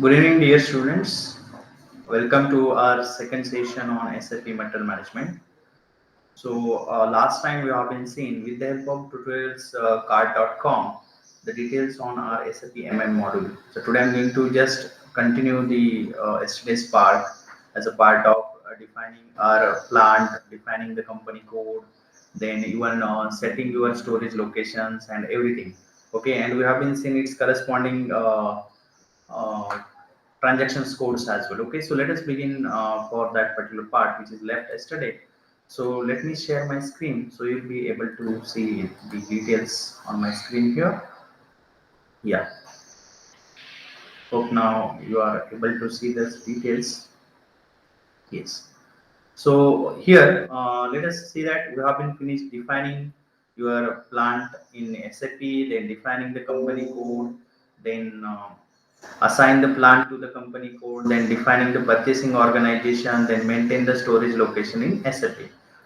Good evening, dear students. Welcome to our second session on SAP Material Management. So, last time we have been seeing with the help of tutorials card.com the details on our SAP MM module. So, today I'm going to just continue the yesterday's part as a part of defining our plant, defining the company code, then even setting your storage locations and everything. Okay, and we have been seeing its corresponding uh, transactions codes as well. Okay, so let us begin for that particular part which is left yesterday. So let me share my screen so you'll be able to see the details on my screen here. Yeah, hope now you are able to see those details. Yes. So here, let us see that we have been finished defining your plant in SAP, then defining the company code, then assign the plant to the company code, then defining the purchasing organization, then maintain the storage location in SAP.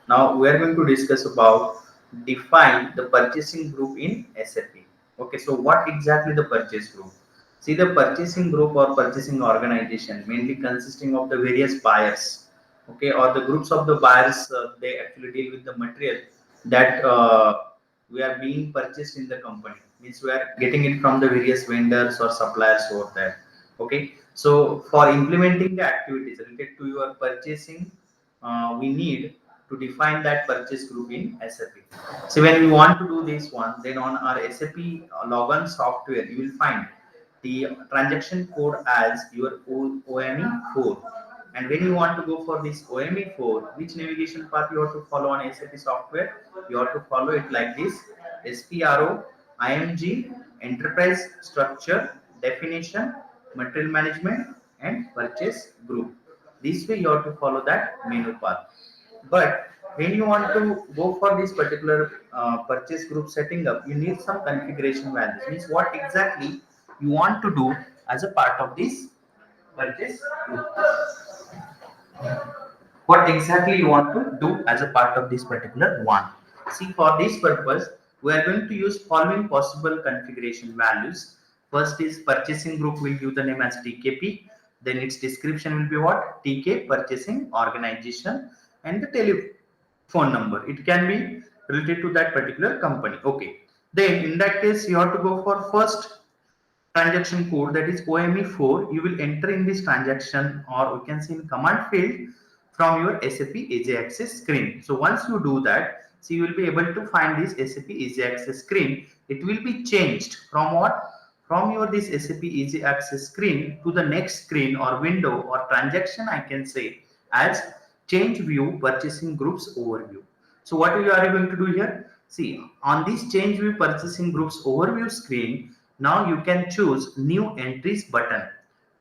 Now we are going to discuss about define the purchasing group in SAP. Okay, so what exactly the purchase group? See, the purchasing group or purchasing organization mainly consisting of the various buyers, okay, or the groups of the buyers. They actually deal with the material that we are being purchased in the company, means we are getting it from the various vendors or suppliers over there. Okay, so for implementing the activities related to your purchasing, we need to define that purchase group in SAP. So when we want to do this one, then on our SAP login software you will find the transaction code as your OME4. And when you want to go for this OME4, which navigation path you have to follow on SAP software? You have to follow it like this: SPRO, IMG, enterprise structure, definition, material management, and purchase group. This way you have to follow that menu path. But when you want to go for this particular purchase group setting up, you need some configuration values. Means what exactly you want to do as a part of this purchase group. What exactly you want to do as a part of this particular one. See, for this purpose, we are going to use following possible configuration values. First is purchasing group will give the name as TKP. Then its description will be what? TK purchasing organization and the telephone number. It can be related to that particular company. Okay. Then in that case, you have to go for first transaction code, that is OME4. You will enter in this transaction, or we can see in command field from your SAP Easy Access screen. So once you do that, so you will be able to find this SAP Easy Access screen. It will be changed from what? From your this SAP Easy Access screen to the next screen or window or transaction, I can say, as change view purchasing groups overview. So what you are going to do here? See, on this change view purchasing groups overview screen, now you can choose new entries button.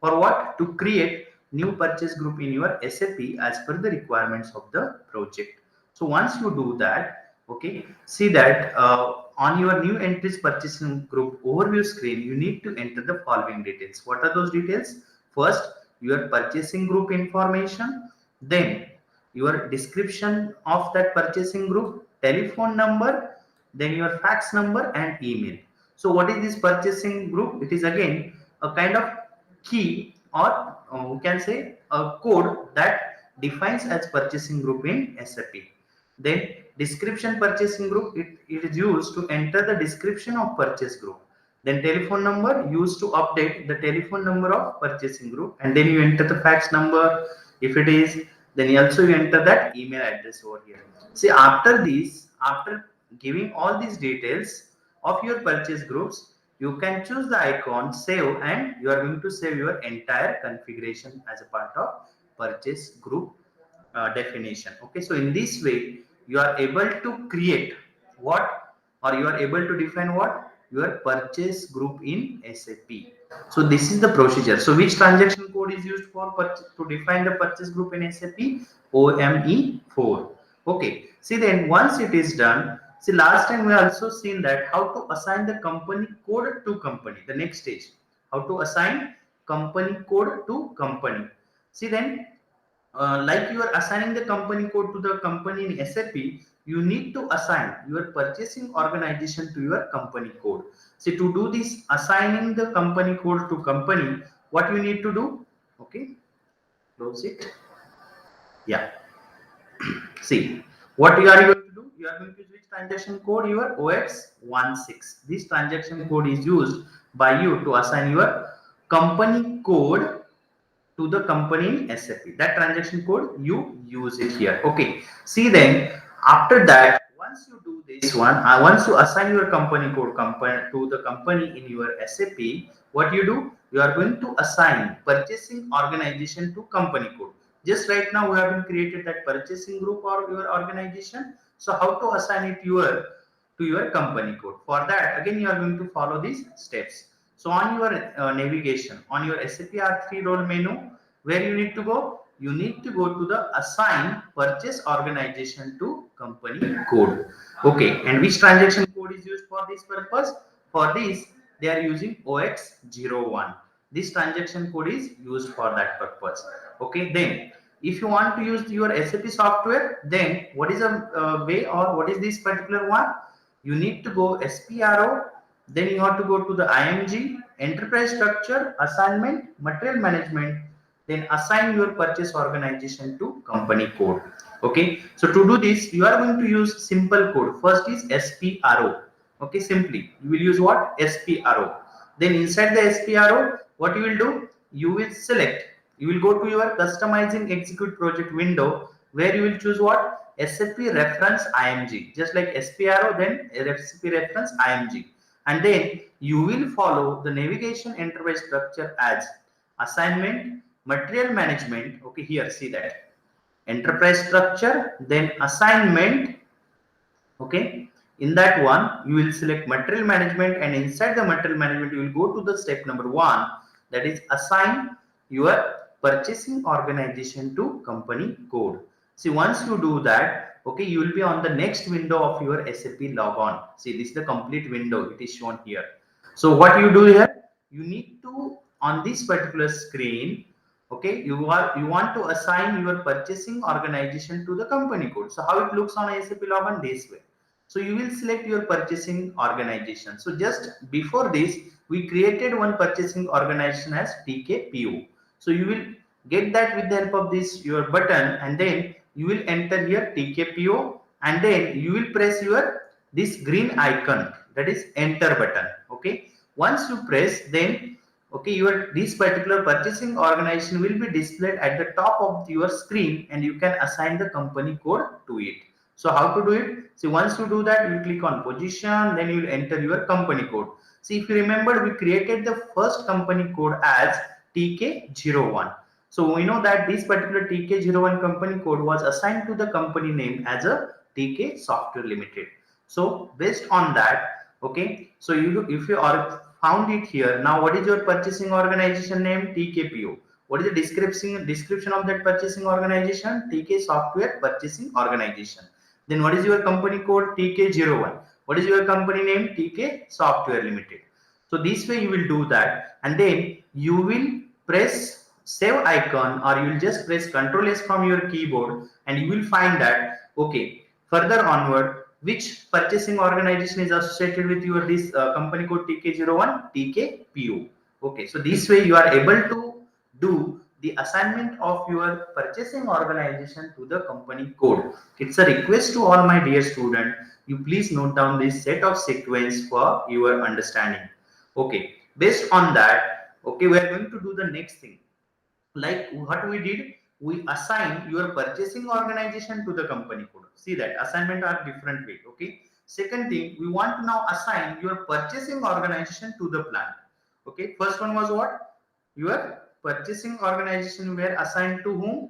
For what? To create new purchase group in your SAP as per the requirements of the project. So once you do that, okay, see that on your new entries purchasing group overview screen, you need to enter the following details. What are those details? First, your purchasing group information, then your description of that purchasing group, telephone number, then your fax number and email. So what is this purchasing group? It is again a kind of key, or we can say a code that defines as purchasing group in SAP. Then description purchasing group, it is used to enter the description of purchase group. Then telephone number used to update the telephone number of purchasing group, and then you enter the fax number if it is, then also you enter that email address over here. See, after this, after giving all these details of your purchase groups, you can choose the icon save, and you are going to save your entire configuration as a part of purchase group definition. Okay, so in this way you are able to create what, or you are able to define what, your purchase group in SAP. So this is the procedure. So which transaction code is used for to define the purchase group in SAP? OME4. Okay, see, then once it is done, see, last time we also seen that how to assign the company code to company. The next stage, how to assign company code to company. See, then like you are assigning the company code to the company in SAP, you need to assign your purchasing organization to your company code. See, to do this assigning the company code to company, what you need to do? Okay, close it. Yeah. See, what you are going to do? You are going to use which transaction code? Your OX16. This transaction code is used by you to assign your company code to the company in SAP. That transaction code you use it here. Okay. See then, after that, once you do this one, once you assign your company code to the company in your SAP, what you do? You are going to assign purchasing organization to company code. Just right now, we have been created that purchasing group or your organization. So how to assign it to your company code? For that, again, you are going to follow these steps. So on your navigation, on your SAP R3 role menu, where you need to go? You need to go to the assign purchase organization to company code. Okay, and which transaction code is used for this purpose? For this, they are using OX01. This transaction code is used for that purpose. Okay, then if you want to use your SAP software, then what is a way, or what is this particular one? You need to go SPRO, then you have to go to the IMG, enterprise structure, assignment, material management, then assign your purchase organization to company code. Okay, so to do this, you are going to use simple code. First is SPRO. Okay, simply you will use what? SPRO. Then inside the SPRO, what you will do? You will select, you will go to your customizing execute project window, where you will choose what? SAP reference IMG. Just like SPRO, then SAP reference IMG. And then you will follow the navigation enterprise structure as assignment, material management. Okay, here see that enterprise structure, then assignment. Okay, in that one you will select material management, and inside the material management you will go to the step number 1, that is assign your purchasing organization to company code. See, once you do that, okay, you will be on the next window of your SAP logon. See, this is the complete window, it is shown here. So what you do here, you need to, on this particular screen, okay, you want to assign your purchasing organization to the company code. So how it looks on SAP logon? This way. So you will select your purchasing organization. So just before this, we created one purchasing organization as TKPO. So you will get that with the help of this your button, and then you will enter here TKPO, and then you will press your this green icon, that is enter button. Okay, once you press, then okay, your this particular purchasing organization will be displayed at the top of your screen, and you can assign the company code to it. So how to do it? See, once you do that, you click on position, then you will enter your company code. See, if you remember, we created the first company code as TK01. So we know that this particular TK01 company code was assigned to the company name as a TK Software Limited. So based on that, okay, so you, if you are found it here, now what is your purchasing organization name? TKPO. What is the description of that purchasing organization? TK Software Purchasing Organization. Then what is your company code? TK01. What is your company name? TK Software Limited. So this way you will do that, and then you will press save icon, or you will just press Ctrl S from your keyboard, and you will find that okay, further onward, which purchasing organization is associated with your this company code TK01? TKPO. Okay, so this way you are able to do the assignment of your purchasing organization to the company code. It's a request to all my dear student, you please note down this set of sequence for your understanding. Okay, based on that, okay, we are going to do the next thing. Like what we did, we assign your purchasing organization to the company code. See that assignment are different way. Okay, second thing, we want to now assign your purchasing organization to the plant. Okay, first one was what? Your purchasing organization were assigned to whom?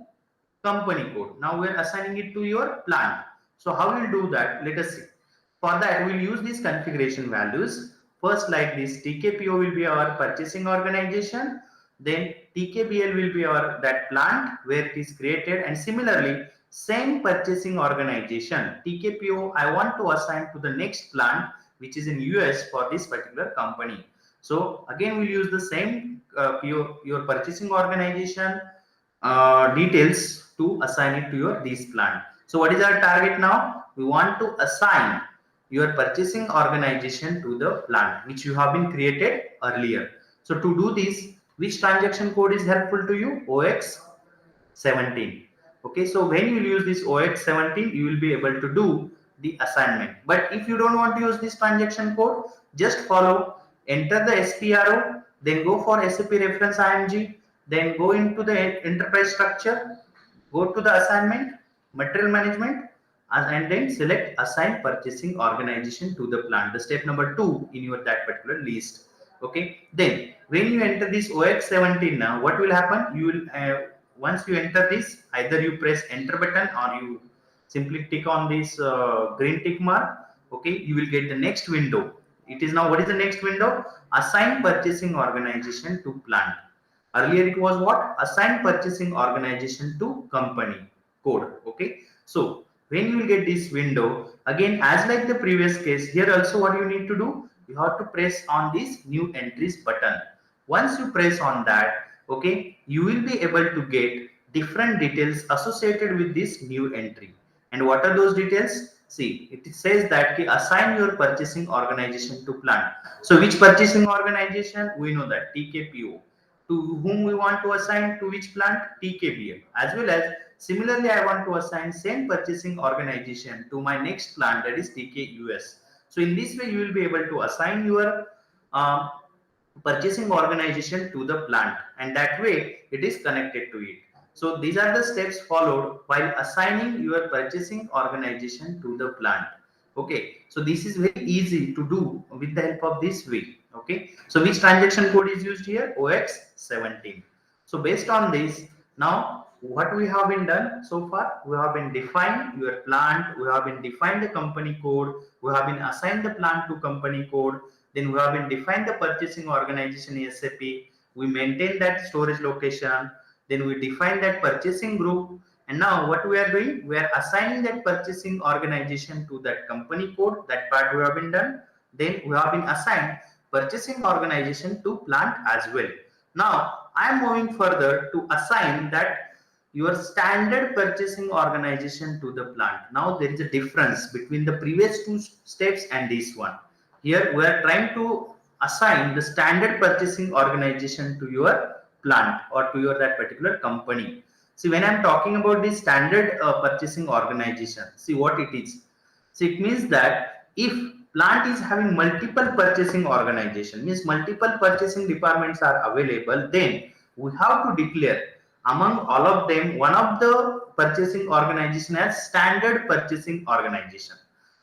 Company code. Now we are assigning it to your plant. So how we'll do that? Let us see. For that, we'll use these configuration values. First, like this, TKPO will be our purchasing organization. Then TKBL will be our that plant where it is created. And similarly, same purchasing organization, TKPO, I want to assign to the next plant, which is in US for this particular company. So again, we'll use the same your purchasing organization details to assign it to your this plant. So what is our target now? We want to assign your purchasing organization to the plant which you have been created earlier. So to do this, Which transaction code is helpful to you? OX17. Okay, so when you use this OX17, you will be able to do the assignment. But if you don't want to use this transaction code, just follow, enter the SPRO, then go for SAP reference IMG, then go into the enterprise structure, go to the assignment, material management, and then select assign purchasing organization to the plant. The step number 2 in your that particular list. Okay, then when you enter this OX17 now, what will happen? You will once you enter this, either you press enter button or you simply tick on this green tick mark. Okay, you will get the next window. It is now, what is the next window? Assign purchasing organization to plant. Earlier it was what? Assign purchasing organization to company code. Okay, so when you will get this window, again as like the previous case, here also what you need to do, you have to press on this new entries button. Once you press on that, okay, you will be able to get different details associated with this new entry. And what are those details? See, it says that assign your purchasing organization to plant. So which purchasing organization? We know that TKPO. To whom we want to assign, to which plant? TKBL. As well as similarly, I want to assign same purchasing organization to my next plant, that is TKUS. So in this way, you will be able to assign your uh, purchasing organization to the plant, and that way it is connected to it. So these are the steps followed while assigning your purchasing organization to the plant. Okay, so this is very easy to do with the help of this way. Okay, so which transaction code is used here? OX17. So based on this, now what we have been done so far, we have been defined your plant, we have been defined the company code, we have been assigned the plant to company code, then we have been defined the purchasing organization in SAP, we maintain that storage location, then we define that purchasing group, and now what we are doing, we are assigning that purchasing organization to that company code. That part we have been done. Then we have been assigned purchasing organization to plant as well. Now I am moving further to assign that your standard purchasing organization to the plant. Now there is a difference between the previous two steps and this one. Here we are trying to assign the standard purchasing organization to your plant or to your that particular company. See, when I'm talking about the standard purchasing organization, see what it is. See, it means that if plant is having multiple purchasing organization, means multiple purchasing departments are available, then we have to declare among all of them one of the purchasing organization as standard purchasing organization.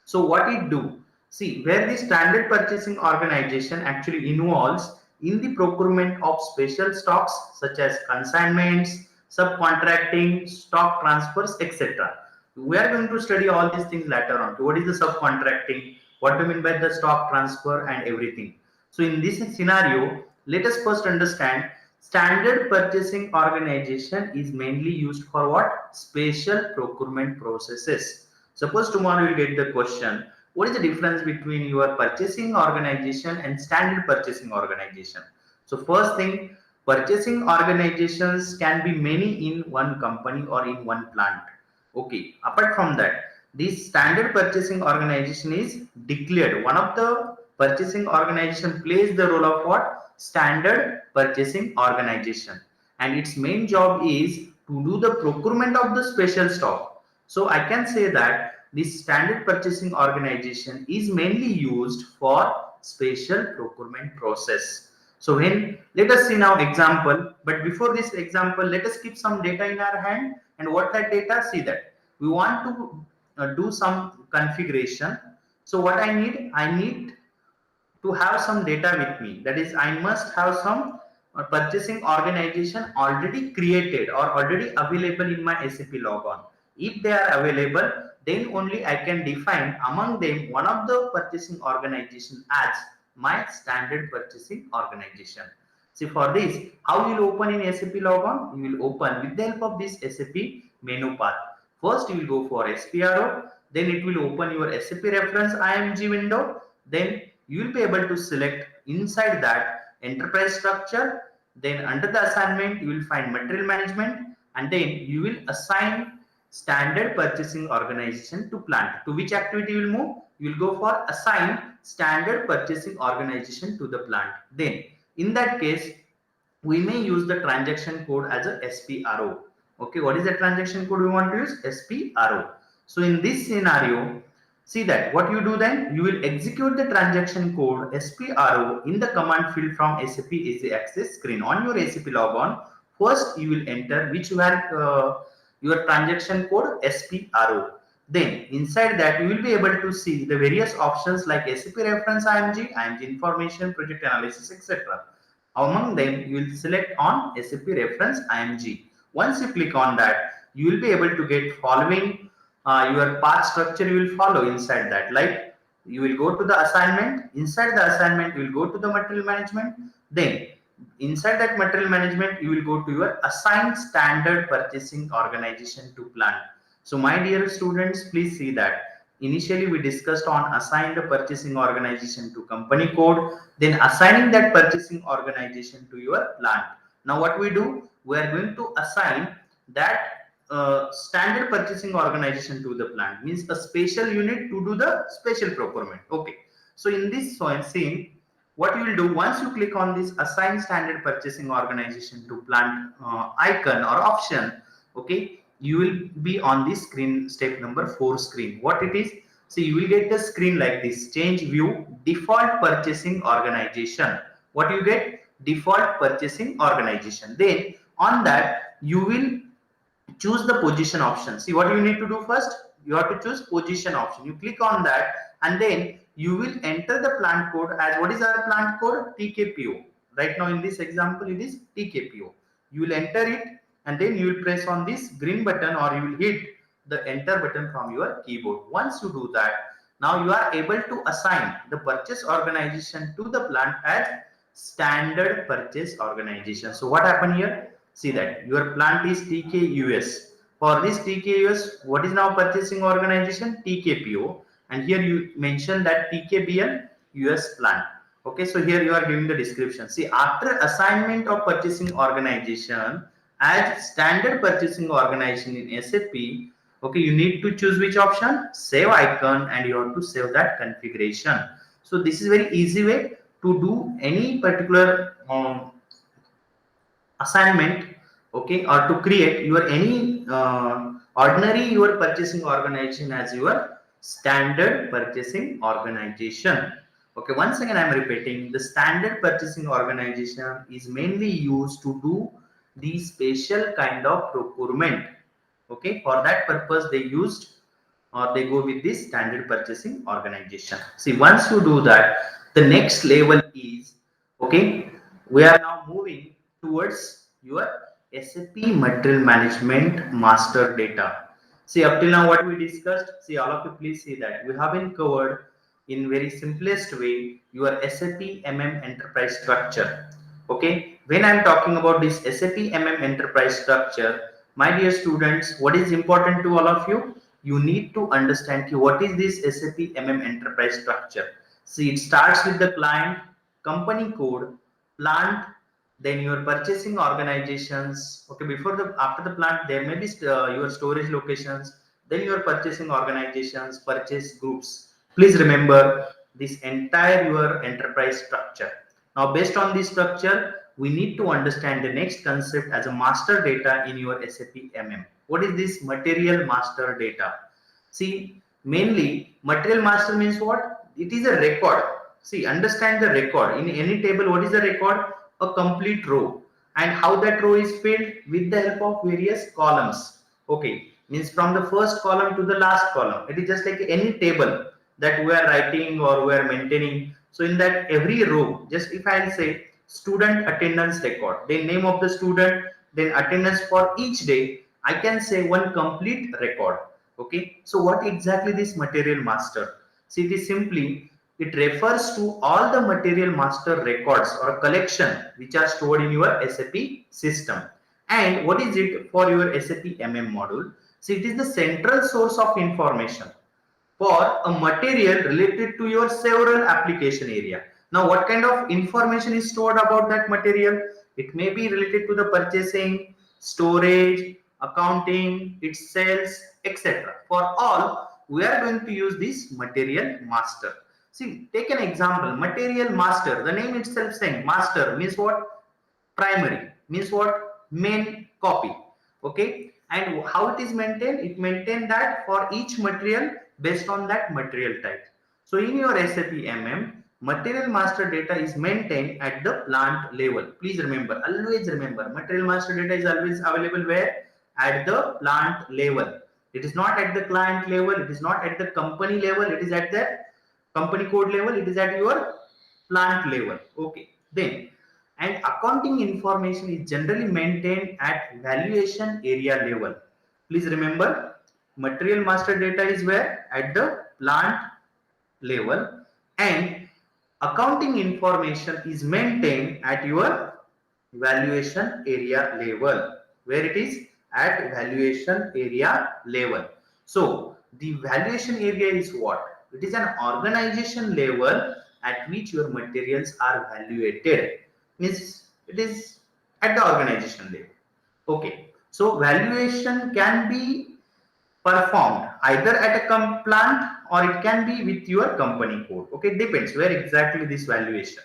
So what it do? See, where the standard purchasing organization actually involves in the procurement of special stocks such as consignments, subcontracting, stock transfers, etc. We are going to study all these things later on. What is the subcontracting? What do you mean by the stock transfer and everything? So in this scenario, let us first understand standard purchasing organization is mainly used for what? Special procurement processes. Suppose tomorrow you get the question, what is the difference between your purchasing organization and standard purchasing organization? So first thing, purchasing organizations can be many in one company or in one plant. Okay, apart from that, this standard purchasing organization is declared. One of the purchasing organization plays the role of what? Standard purchasing organization, and its main job is to do the procurement of the special stock. So I can say that this standard purchasing organization is mainly used for special procurement process. So when, let us see now example, but before this example, let us keep some data in our hand. And what that data, see that we want to do some configuration. So what I need to have some data with me. That is, I must have some purchasing organization already created or already available in my SAP logon. If they are available, then only I can define among them one of the purchasing organization as my standard purchasing organization. See, for this, how you will open in SAP logon? You will open with the help of this SAP menu path. First, you will go for SPRO, then it will open your SAP reference IMG window. Then you will be able to select inside that enterprise structure. Then under the assignment, you will find material management, and then you will assign standard purchasing organization to plant. To which activity you will move? You will go for assign standard purchasing organization to the plant. Then in that case, we may use the transaction code as a SPRO. Okay, what is the transaction code we want to use? SPRO. So in this scenario, see that what you do then, you will execute the transaction code SPRO in the command field from SAP Easy Access screen. On your SAP logon, first you will enter which were your transaction code SPRO. Then inside that you will be able to see the various options like SAP reference IMG, IMG information, project analysis, etc. Among them, you will select on SAP reference IMG. Once you click on that, you will be able to get following your path structure you will follow inside that. Like you will go to the assignment. Inside the assignment, you will go to the material management. Then inside that material management, you will go to your assigned standard purchasing organization to plant. So my dear students, please see that. Initially, we discussed on assign the purchasing organization to company code, then assigning that purchasing organization to your plant. Now what we do, we are going to assign that standard purchasing organization to the plant, means a special unit to do the special procurement. Okay, so in this scene, what you will do, once you click on this assign standard purchasing organization to plant icon or option, okay, you will be on this screen, step number 4 screen. What it is, so you will get the screen like this, change view default purchasing organization. What you get, default purchasing organization. Then on that you will choose the position option. See what you need to do first, you have to choose position option. You click on that and then you will enter the plant code as, what is our plant code? TKPO. Right now in this example it is TKPO. You will enter it and then you will press on this green button or you will hit the enter button from your keyboard. Once you do that, now you are able to assign the purchase organization to the plant as standard purchase organization. So what happened here? See that your plant is TKUS. For this TKUS, what is now purchasing organization? TKPO. And here you mention that TKBL US plant. Okay, so here you are giving the description. See, after assignment of purchasing organization as standard purchasing organization in SAP, okay, you need to choose which option? Save icon, and you have to save that configuration. So this is very easy way to do any particular assignment, okay, or to create your any ordinary your purchasing organization as your standard purchasing organization. Okay, once again I'm repeating, the standard purchasing organization is mainly used to do the special kind of procurement. Okay, for that purpose they used or they go with this standard purchasing organization. See, once you do that, the next level is, okay, we are now moving towards your SAP material management master data. See, up till now what we discussed, see, all of you please see that we have been covered in very simplest way your SAP enterprise structure. Okay, when I'm talking about this SAP enterprise structure, my dear students, what is important to all of you? You need to understand what is this SAP enterprise structure. See, it starts with the client, company code, plant, then your purchasing organizations. Okay, before the after the plant, there may be your storage locations, then your purchasing organizations, purchase groups. Please remember this entire your enterprise structure. Now, based on this structure, we need to understand the next concept as a master data in your SAP What is this material master data? See, mainly material master means what? It is a record. See, understand the record. In any table, what is the record? A complete row. And how that row is filled? With the help of various columns. Okay, means from the first column to the last column. It is just like any table that we are writing or we are maintaining. So in that every row, just if I'll say student attendance record, then name of the student, then attendance for each day, I can say one complete record. Okay, so what exactly this material master? See, it is simply, it refers to all the material master records or collection which are stored in your SAP system. And what is it for your SAP module? See, it is the central source of information for a material related to your several application area. Now, what kind of information is stored about that material? It may be related to the purchasing, storage, accounting, its sales, etc. For all, we are going to use this material master. See, take an example, material master. The name itself saying master means what? primary means what? Main copy. Okay, and how it is maintained? It maintained that for each material based on that material type. So in your SAP material master data is maintained at the plant level. Please remember, always remember, material master data is always available where? At the plant level. It is not at the client level, it is not at the company level, it is at the company code level, it is at your plant level. Okay, then, and accounting information is generally maintained at valuation area level. Please remember, material master data is where? At the plant level, and accounting information is maintained at your valuation area level, where it is at valuation area level. So the valuation area is what? It is an organization level at which your materials are valuated. Means it is at the organization level. Okay, so valuation can be performed either at a plant or it can be with your company code. Okay, depends where exactly this valuation,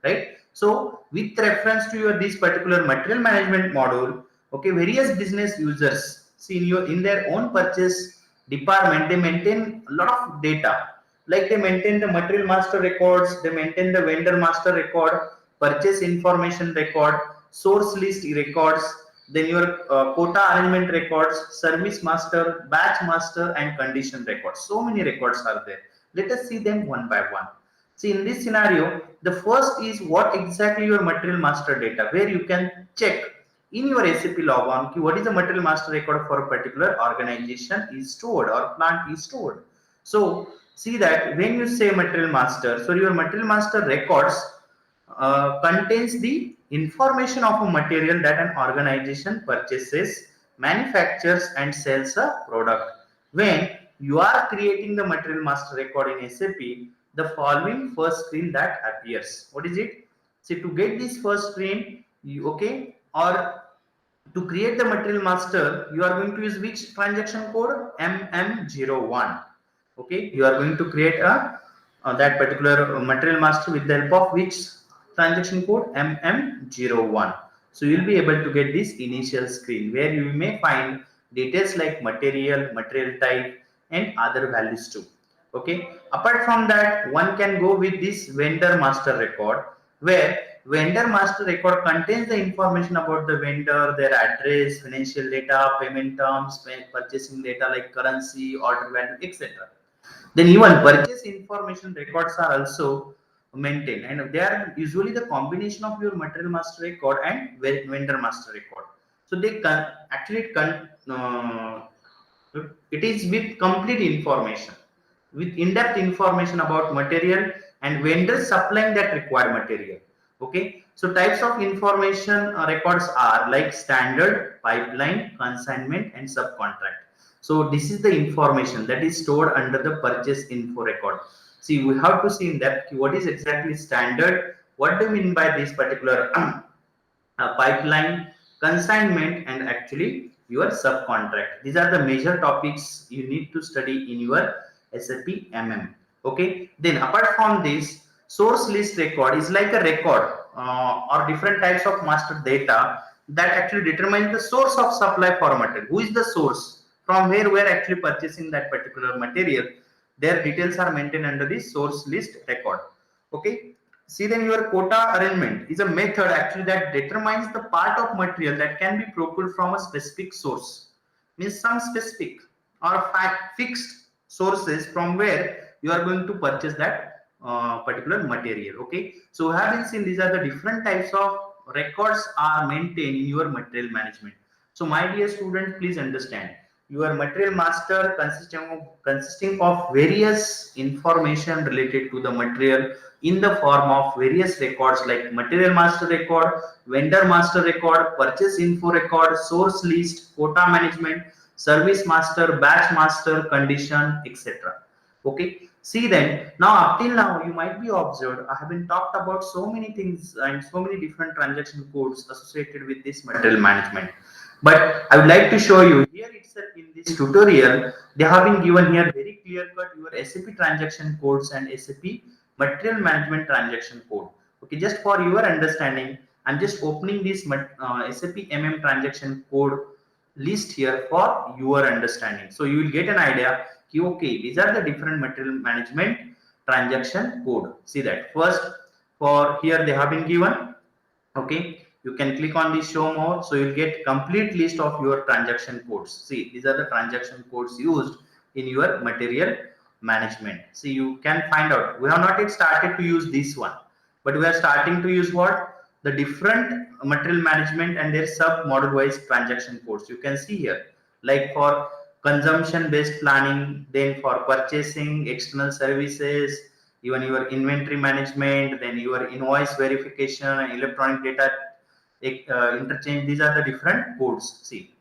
right? So with reference to your this particular material management module, okay, various business users see in their own purchase department, they maintain a lot of data, like they maintain the material master records, they maintain the vendor master record, purchase information record, source list records, then your quota arrangement records, service master, batch master, and condition records. So many records are there. Let us see them one by one. See, in this scenario, the first is what exactly your material master data, where you can check in your SAP logon what is the material master record for a particular organization is stored or plant is stored. So see that when you say material master, so your material master records contains the information of a material that an organization purchases, manufactures, and sells a product. When you are creating the material master record in SAP, the following first screen that appears. What is it? See, to get this first screen, you, okay, or to create the material master, you are going to use which transaction code? MM01. Okay, you are going to create a that particular material master with the help of which transaction code? MM01. So you will be able to get this initial screen where you may find details like material, material type, and other values too. Okay, apart from that, one can go with this vendor master record, where vendor master record contains the information about the vendor, their address, financial data, payment terms, purchasing data like currency, order value, etc. Then even purchase information records are also maintained, and they are usually the combination of your material master record and vendor master record. So they can actually it is with complete information, with in-depth information about material and vendors supplying that required material. Okay, so types of information records are like standard, pipeline, consignment, and subcontract. So this is the information that is stored under the purchase info record. See, we have to see in depth what is exactly standard, what do you mean by this particular pipeline, consignment, and actually your subcontract. These are the major topics you need to study in your SAP Okay, then apart from this, source list record is like a record or different types of master data that actually determines the source of supply for material. Who is the source? From where we are actually purchasing that particular material. Their details are maintained under the source list record. Okay, see, then your quota arrangement is a method actually that determines the part of material that can be procured from a specific source. Means some specific or fixed sources from where you are going to purchase that particular material. Okay, so we have been seen these are the different types of records are maintained in your material management. So my dear students, please understand your material master consisting of various information related to the material in the form of various records like material master record, vendor master record, purchase info record, source list, quota management, service master, batch master, condition, etc. Okay, see, then now up till now you might be observed I have been talked about so many things and so many different transaction codes associated with this material management, but I would like to show you here itself in this tutorial. They have been given here very clear cut your SAP transaction codes and SAP material management transaction code. Okay, just for your understanding, I'm just opening this SAP MM transaction code list here for your understanding. So you will get an idea. Okay, these are the different material management transaction code. See that first for here they have been given. Okay, you can click on the show more, so you'll get complete list of your transaction codes. See, these are the transaction codes used in your material management. See, you can find out, we have not yet started to use this one, but we are starting to use what, the different material management and their sub model wise transaction codes. You can see here, like for consumption based planning, then for purchasing, external services, even your inventory management, then your invoice verification and electronic data interchange. These are the different codes. See,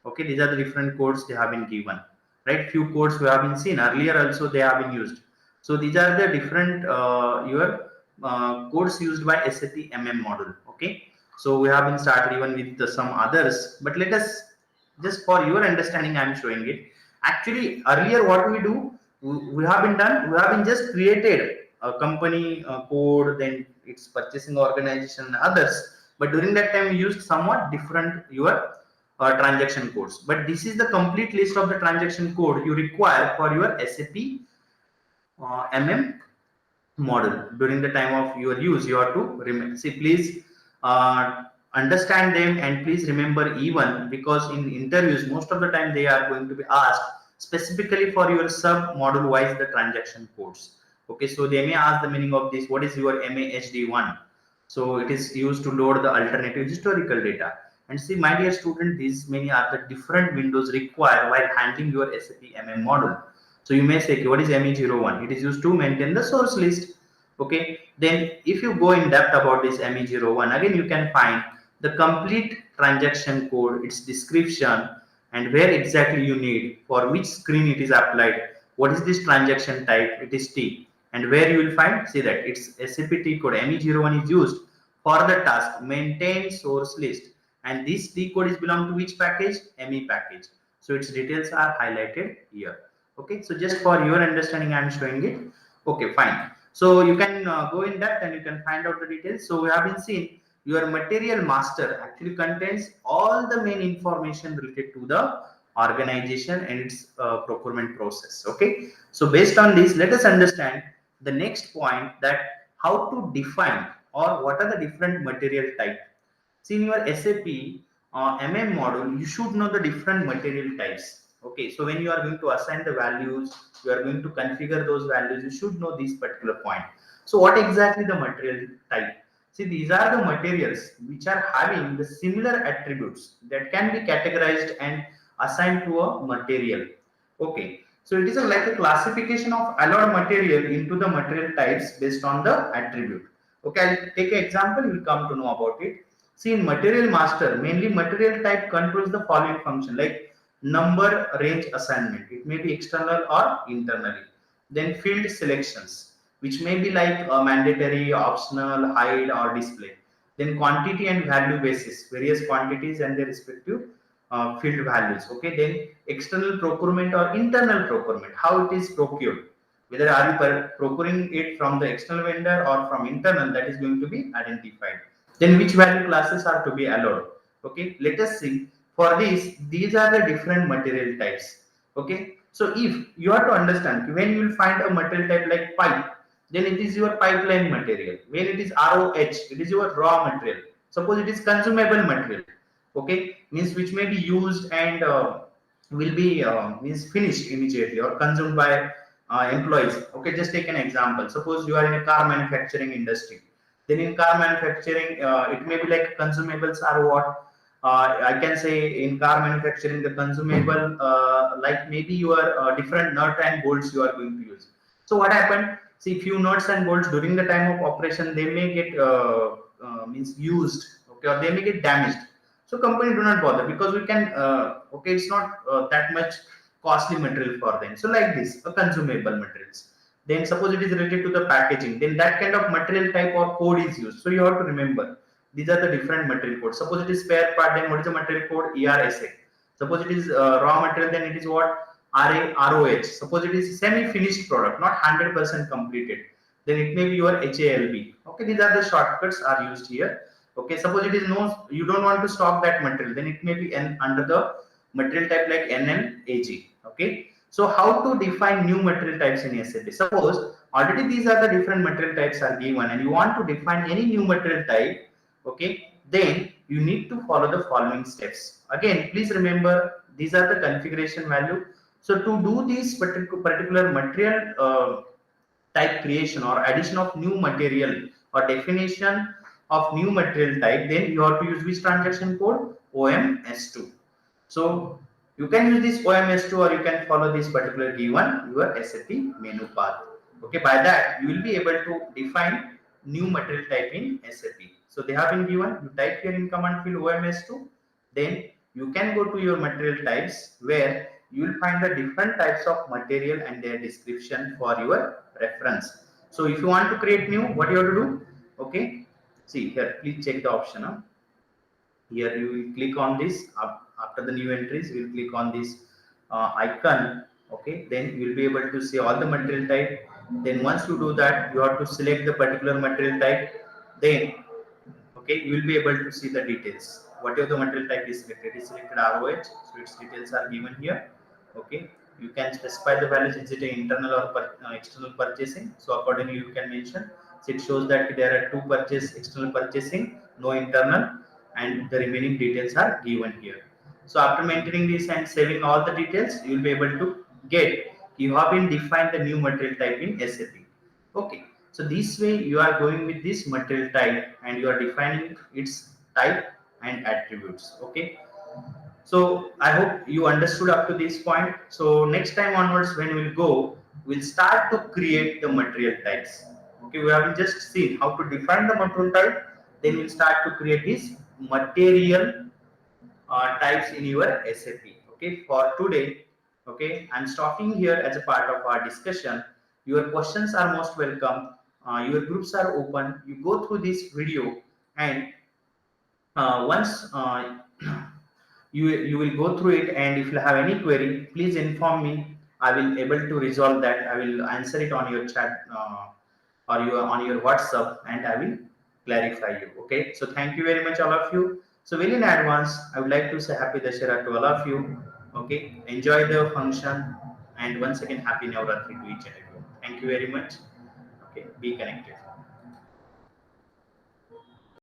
okay, these are the different codes they have been given, right? Few codes we have been seen earlier also they have been used. So these are the different your codes used by SAP MM model. Okay, so we have been started even with some others, but let us, just for your understanding I'm showing it. Actually earlier what we do, we have been done, we have been just created a company code, then its purchasing organization and others, but during that time we used somewhat different your transaction codes. But this is the complete list of the transaction code you require for your SAP MM model. During the time of your use, you have to remember. See, please understand them and please remember even, because in interviews most of the time they are going to be asked specifically for your sub model wise the transaction codes. Okay, so they may ask the meaning of this. What is your MAHD1? So it is used to load the alternative historical data. And see, my dear student, these many are the different windows required while handling your SAP MM model. So you may say, what is ME01? It is used to maintain the source list. Okay, then if you go in depth about this ME01, again you can find the complete transaction code, its description, and where exactly you need, for which screen it is applied, what is this transaction type, it is T, and where you will find, see that it's SAP T code ME01 is used for the task maintain source list, and this T code is belong to which package, ME package. So its details are highlighted here. Okay, so just for your understanding I'm showing it. Okay, fine. So you can go in depth and you can find out the details. So we have been seeing your material master actually contains all the main information related to the organization and its procurement process. Okay, so based on this, let us understand the next point, that how to define or what are the different material type. See, in your SAP MM model, you should know the different material types. Okay, so when you are going to assign the values, you are going to configure those values, you should know this particular point. So what exactly the material type? See, these are the materials which are having the similar attributes that can be categorized and assigned to a material. Okay, so it is like a classification of allowed material into the material types based on the attribute. Okay, I'll take an example, you will come to know about it. See, in material master, mainly material type controls the following function, like number range assignment. It may be external or internally. Then field selections, which may be like mandatory, optional, hide or display. Then quantity and value basis, various quantities and their respective field values. Okay, then external procurement or internal procurement, how it is procured. Whether are you procuring it from the external vendor or from internal, that is going to be identified. Then which value classes are to be allowed. Okay, let us see. For this, these are the different material types. Okay, so if you have to understand, when you will find a material type like pipe, then it is your pipeline material. When it is ROH, it is your raw material. Suppose it is consumable material. Okay, means which may be used and will be means finished immediately or consumed by employees. Okay, just take an example. Suppose you are in a car manufacturing industry. Then in car manufacturing, it may be like consumables are what, I can say in car manufacturing the consumable like maybe your different nut and bolts you are going to use. So what happened? See, few nuts and bolts during the time of operation they may get means used, okay, or they may get damaged. So company do not bother because we can okay, it's not that much costly material for them. So like this, a consumable materials. Then suppose it is related to the packaging, then that kind of material type or code is used. So you have to remember these are the different material codes. Suppose it is spare part, then what is the material code? ERSA. Suppose it is raw material, then it is what? ROH. Suppose it is semi-finished product, not 100% completed, then it may be your HALB. Okay, these are the shortcuts are used here. Okay, suppose it is no, you don't want to stock that material, then it may be under the material type like NMAG. Okay, so how to define new material types in SAP? Suppose already these are the different material types are given, and you want to define any new material type. Okay, then you need to follow the following steps. Again, please remember these are the configuration value. So to do this particular material type creation or addition of new material or definition of new material type, then you have to use which transaction code? OMS2. So you can use this OMS2 or you can follow this particular given your SAP menu path. Okay, by that you will be able to define new material type in SAP. So they have been given, you type here in command field OMS2, then you can go to your material types where you will find the different types of material and their description for your reference. So if you want to create new, what you have to do? Okay, see here, please check the option. Here you will click on this. After the new entries, you will click on this icon. Okay, then you will be able to see all the material type. Then once you do that, you have to select the particular material type. Then okay, you will be able to see the details. Whatever the material type is selected, is selected ROH, so its details are given here. Okay, you can specify the values, is it internal or external purchasing, so accordingly you can mention. So it shows that there are two purchase, external purchasing, no internal, and the remaining details are given here. So after maintaining this and saving all the details, you will be able to get, you have been defined the new material type in SAP. Okay, so this way you are going with this material type and you are defining its type and attributes. Okay, so I hope you understood up to this point. So next time onwards when we'll go, we'll start to create the material types. Okay, we have just seen how to define the material type, then we'll start to create this material types in your SAP. Okay, for today, okay, I'm stopping here as a part of our discussion. Your questions are most welcome. Your groups are open. You go through this video, and once you will go through it, and if you have any query, please inform me. I will able to resolve that. I will answer it on your chat or on your WhatsApp, and I will clarify you. Okay, so thank you very much, all of you. So well in advance, I would like to say happy Dashera to all of you. Okay, enjoy the function, and once again happy Navratri to each and everyone. Thank you very much. Okay, be connected.